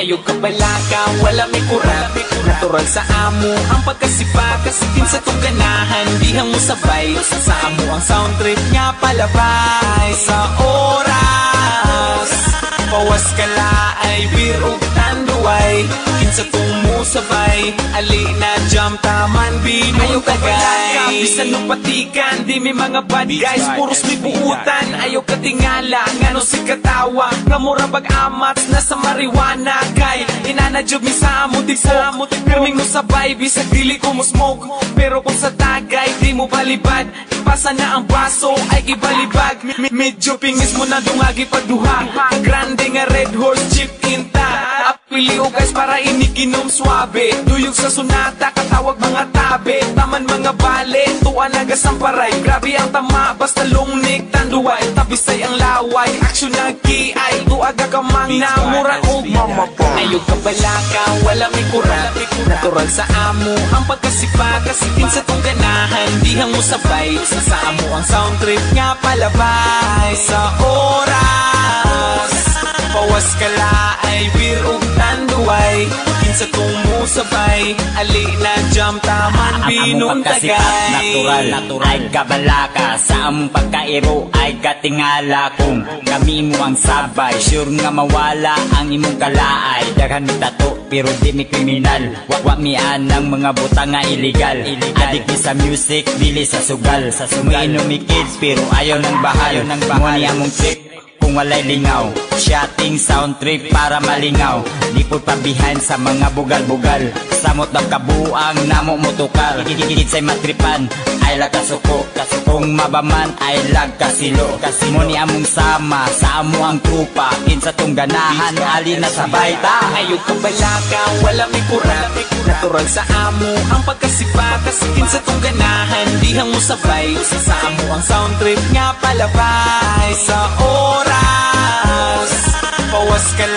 Ayog ka balaka, wala may kurap. Natural sa amo ang pagkasipa, kasikin sa tong ganahan, dihang mo sabay. Sa amo ang sound trip nga palabay. Sa oras pawas ka laay, birog tanduay, kinsa tong musabay. Ali na jam taman binong tagay. Bisan nung patikan, di may mga bad guys, puros may buutan. Ayaw ka tingala, ngano si katawa, nga mura bag-amats na sa marijuana. Kay inanajob mi sa amo, di sa amo, pirming mo sabay, bisag dili ko mo smoke. Pero kung sa tagay, di mo balibad, ipasa na ang baso, ay gibalibag. Medyo pingis mo na dungagi pagduha, grande nga red horse jeep inta. Apili o guys para iniginom swabe, duyog sa sunata, katawag mga tabe. Taman mga bale, tuwa nagasamparay. Grabe ang tama, basta lungnik tanduay. Tabisay ang laway, aksyon na kiay. Tuaga ka mang namura o mamabong. Ayog ka balaka, wala may kurap. Natural sa amo ang pagkasipa, kasikin sa tong ganahan, dihang mo sabay. Sa amo ang sound trip nga palabay. Sa oras pawas ka laay, birog tanduay, kinsa tong musabay. Ali na jam taman binong tagay. Natural ay kabalaka, sa among pagkairo ay katingala. Kung kami mo ang sabay, sure nga mawala ang imong kalaay. Daghan mi tato pero di mi kriminal, wa mi anang mga buta nga illegal. Adik mi sa music, dili sa sugal. Umiinom mi kids pero ayaw ng bahal. Muni among trip kung walay lingaw, shotting sound trip para malingaw. Lipod pa behind sa mga bugal-bugal, samot ng kabuang namo motukar. Kikikit sa'y matripan, ay lag kasuko. Kung mabaman ay lag kasilo. Muni among sama, sa amo ang trupa, kinsa tong ganahan, ali na sabay ta. Ayog ka balaka, wala may kurap. Natural sa amo ang pagkasipa, kasikin sa tong ganahan, dihang mo sabay. Sa amo ang sound trip nga palabay. Sa oras pawas ka